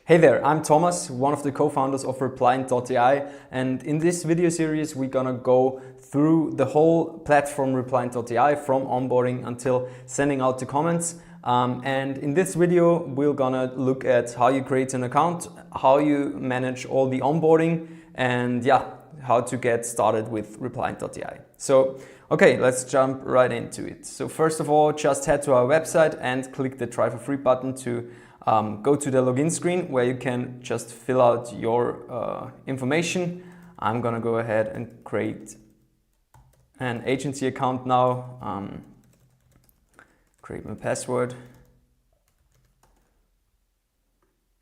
Hey there, I'm Thomas, one of the co-founders of Replient.ai, and in this video series we're gonna go through the whole platform Replient.ai from onboarding until sending out the comments. And in this video we're gonna look at how you create an account, how you manage all the onboarding, and how to get started with Replient.ai. So, okay, let's jump right into it. So first of all, just head to our website and click the Try for Free button to go to the login screen where you can just fill out your information. I'm gonna go ahead and create an agency account now. Create my password.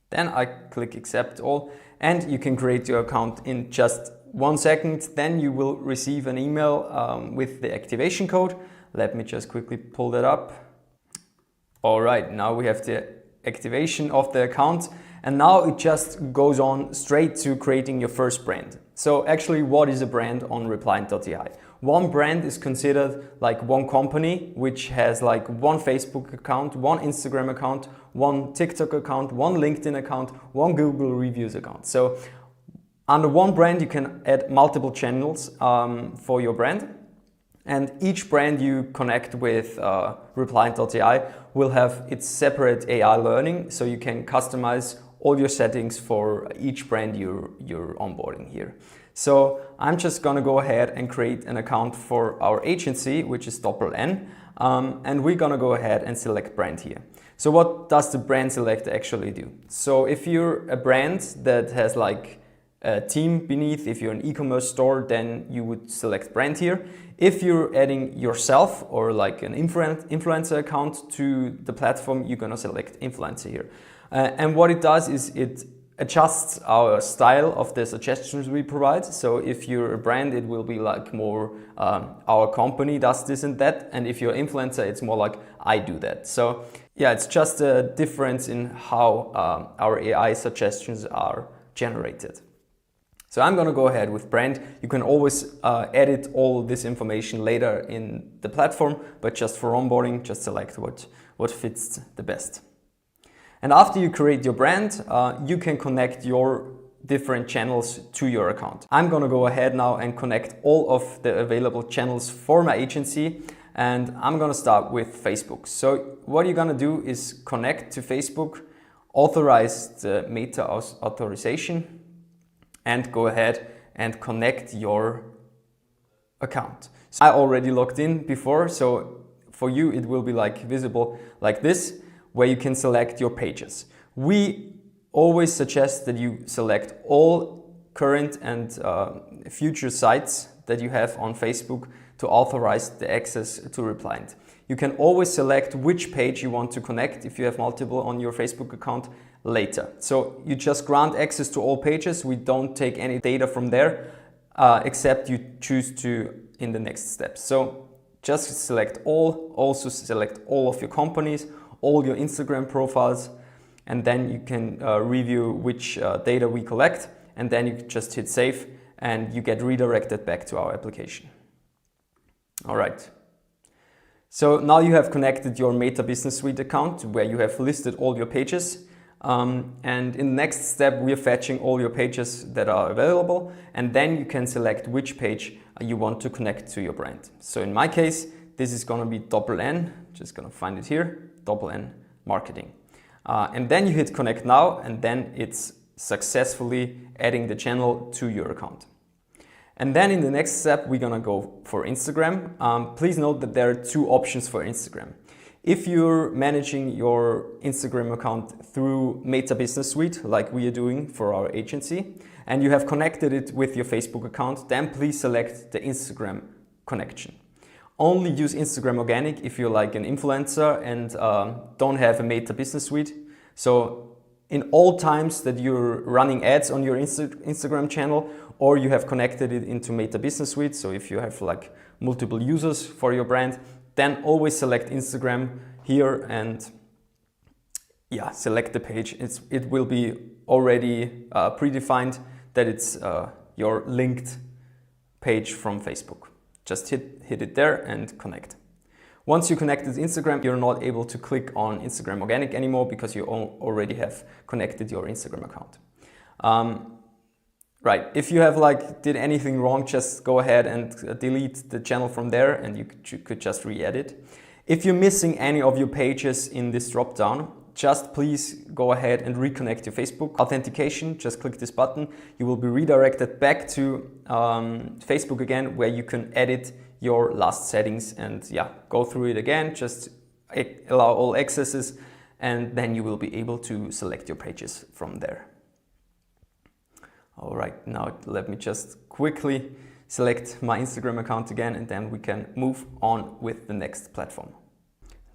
Then I click accept all, and you can create your account in just 1 second. Then you will receive an email with the activation code. Let me just quickly pull that up. All right, now we have the activation of the account, and now it just goes on straight to creating your first brand. So actually, what is a brand on Replient.ai? One brand is considered like one company which has like one Facebook account, one Instagram account, one TikTok account, one LinkedIn account, one Google reviews account. So under one brand you can add multiple channels for your brand. And each brand you connect with Replient.ai will have its separate AI learning, so you can customize all your settings for each brand you're onboarding here. So I'm just gonna go ahead and create an account for our agency, which is N, and we're gonna go ahead and select brand here. So what does the brand select actually do? So if you're a brand that has like a team beneath, if you're an e-commerce store, then you would select brand here. If you're adding yourself or like an influencer account to the platform, you're gonna select influencer here. And what it does is it adjusts our style of the suggestions we provide. So if you're a brand, it will be like more our company does this and that. And if you're an influencer, it's more like I do that. So yeah, it's just a difference in how our AI suggestions are generated. So I'm gonna go ahead with brand. You can always edit all this information later in the platform, but just for onboarding, just select what fits the best. And after you create your brand, you can connect your different channels to your account. I'm gonna go ahead now and connect all of the available channels for my agency, and I'm gonna start with Facebook. So what you're gonna do is connect to Facebook, authorize the meta authorization, and go ahead and connect your account. So I already logged in before, so for you it will be like visible like this, where you can select your pages. We always suggest that you select all current and future sites that you have on Facebook to authorize the access to Replient. You can always select which page you want to connect if you have multiple on your Facebook account later. So you just grant access to all pages. We don't take any data from there, except you choose to in the next step. So just select all, also select all of your companies, all your Instagram profiles, and then you can review which data we collect, and then you just hit save and you get redirected back to our application. All right. So now you have connected your Meta Business Suite account where you have listed all your pages. And in the next step, we are fetching all your pages that are available, and then you can select which page you want to connect to your brand. So in my case, this is going to be N, just going to find it here, N Marketing. And then you hit connect now, and then it's successfully adding the channel to your account. And then in the next step, we're gonna go for Instagram. Please note that there are two options for Instagram. If you're managing your Instagram account through Meta Business Suite, like we are doing for our agency, and you have connected it with your Facebook account, then please select the Instagram connection. Only use Instagram Organic if you're like an influencer and don't have a Meta Business Suite. So in all times that you're running ads on your Instagram channel, or you have connected it into Meta Business Suite, so if you have like multiple users for your brand, then always select Instagram here and select the page. It will be already predefined that it's your linked page from Facebook. Just hit it there and connect. Once you connected to Instagram, you're not able to click on Instagram Organic anymore because you already have connected your Instagram account. Right, if you have did anything wrong, just go ahead and delete the channel from there and you could just re-edit. If you're missing any of your pages in this drop-down, just please go ahead and reconnect your Facebook authentication. Just click this button. You will be redirected back to Facebook again, where you can edit your last settings and go through it again. Just allow all accesses and then you will be able to select your pages from there. All right, now let me just quickly select my Instagram account again and then we can move on with the next platform.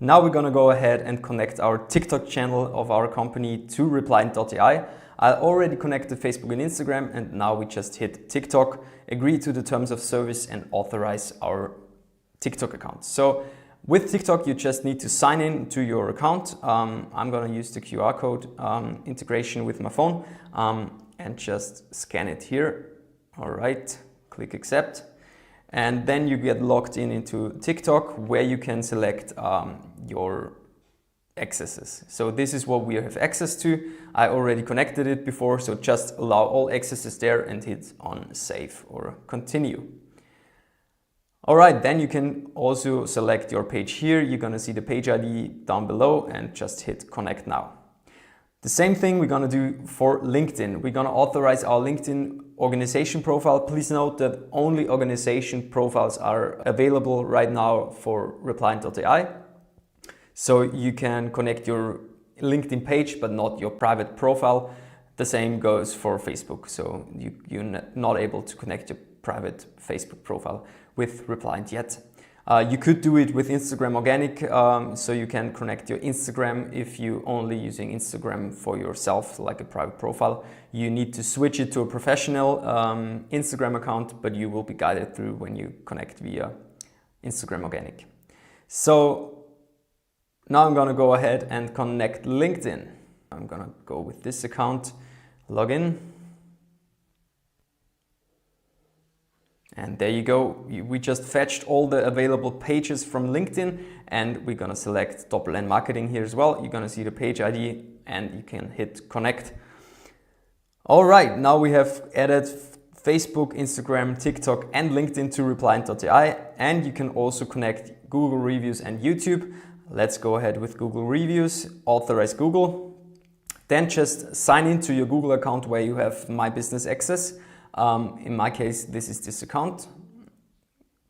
Now we're gonna go ahead and connect our TikTok channel of our company to Replient.ai. I already connected Facebook and Instagram and now we just hit TikTok, agree to the terms of service and authorize our TikTok account. So with TikTok, you just need to sign in to your account. I'm gonna use the QR code integration with my phone and just scan it here. All right, click accept. And then you get logged into TikTok where you can select your accesses. So this is what we have access to. I already connected it before, so just allow all accesses there and hit on save or continue. All right, then you can also select your page here. You're gonna see the page ID down below and just hit connect now. The same thing we're gonna do for LinkedIn. We're gonna authorize our LinkedIn organization profile. Please note that only organization profiles are available right now for Replient.ai. So you can connect your LinkedIn page, but not your private profile. The same goes for Facebook. So you're not able to connect your private Facebook profile with Replient yet. You could do it with Instagram Organic, so you can connect your Instagram if you're only using Instagram for yourself, like a private profile. You need to switch it to a professional Instagram account, but you will be guided through when you connect via Instagram Organic. So now I'm gonna go ahead and connect LinkedIn. I'm gonna go with this account, log in. And there you go. We just fetched all the available pages from LinkedIn and we're gonna select Doppel-N Marketing here as well. You're gonna see the page ID and you can hit connect. All right, now we have added Facebook, Instagram, TikTok and LinkedIn to Replient.ai, and you can also connect Google Reviews and YouTube. Let's go ahead with Google Reviews, authorize Google. Then just sign into your Google account where you have My Business Access. In my case, this is this account. I'm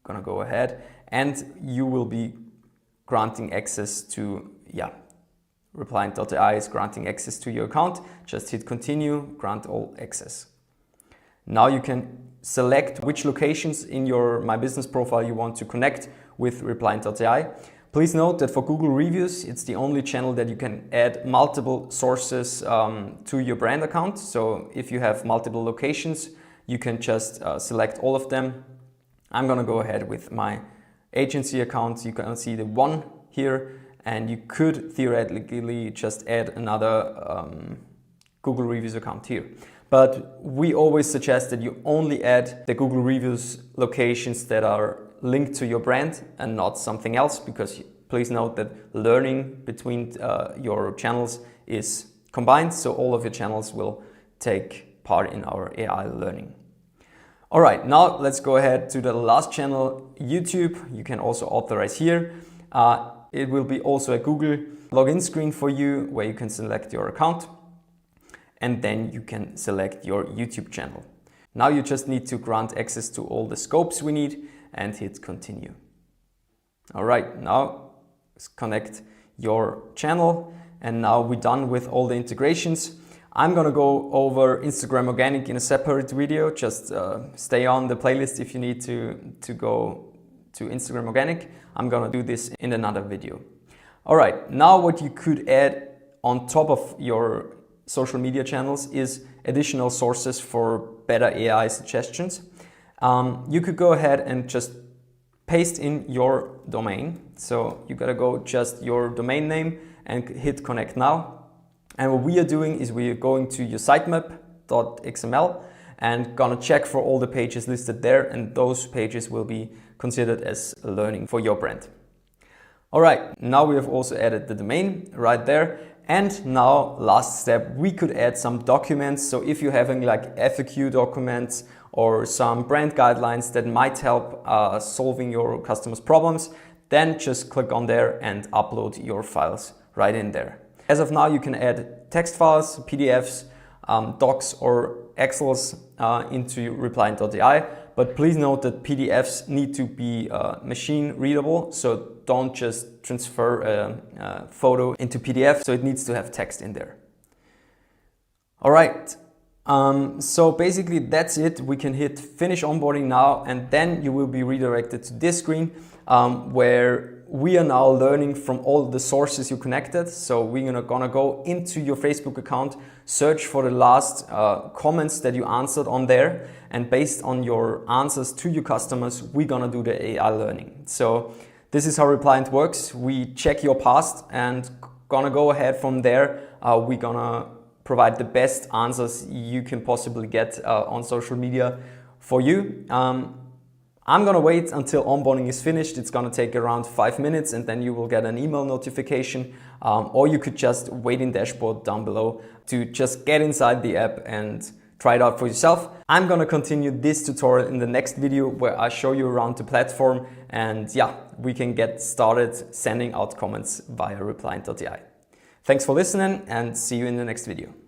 gonna go ahead and you will be granting access to, Replient.ai is granting access to your account. Just hit continue, grant all access. Now you can select which locations in your My Business profile you want to connect with Replient.ai. Please note that for Google Reviews, it's the only channel that you can add multiple sources to your brand account. So if you have multiple locations, you can just select all of them. I'm gonna go ahead with my agency account. You can see the one here, and you could theoretically just add another Google Reviews account here. But we always suggest that you only add the Google Reviews locations that are linked to your brand and not something else, because please note that learning between your channels is combined, so all of your channels will take part in our AI learning. All right, now let's go ahead to the last channel, YouTube. You can also authorize here. It will be also a Google login screen for you where you can select your account and then you can select your YouTube channel. Now you just need to grant access to all the scopes we need and hit continue. All right, now let's connect your channel and now we're done with all the integrations. I'm gonna go over Instagram Organic in a separate video. Just stay on the playlist if you need to go to Instagram Organic. I'm gonna do this in another video. All right, now what you could add on top of your social media channels is additional sources for better AI suggestions. You could go ahead and just paste in your domain. So you gotta go just your domain name and hit connect now. And what we are doing is we are going to your sitemap.xml and gonna check for all the pages listed there, and those pages will be considered as learning for your brand. All right, now we have also added the domain right there. And now last step, we could add some documents. So if you're having like FAQ documents or some brand guidelines that might help solving your customers' problems, then just click on there and upload your files right in there. As of now, you can add text files, PDFs, docs or Excels into Replient.ai, but please note that PDFs need to be machine readable, so don't just transfer a photo into PDF, so it needs to have text in there. All right, so basically that's it. We can hit finish onboarding now, and then you will be redirected to this screen where we are now learning from all the sources you connected. So we're gonna go into your Facebook account, search for the last comments that you answered on there, and based on your answers to your customers, we're gonna do the AI learning. So this is how Replient works. We check your past and gonna go ahead from there. We're gonna provide the best answers you can possibly get on social media for you. I'm gonna wait until onboarding is finished. It's gonna take around 5 minutes and then you will get an email notification, or you could just wait in dashboard down below to just get inside the app and try it out for yourself. I'm gonna continue this tutorial in the next video where I show you around the platform, and yeah, we can get started sending out comments via Replient.ai. Thanks for listening and see you in the next video.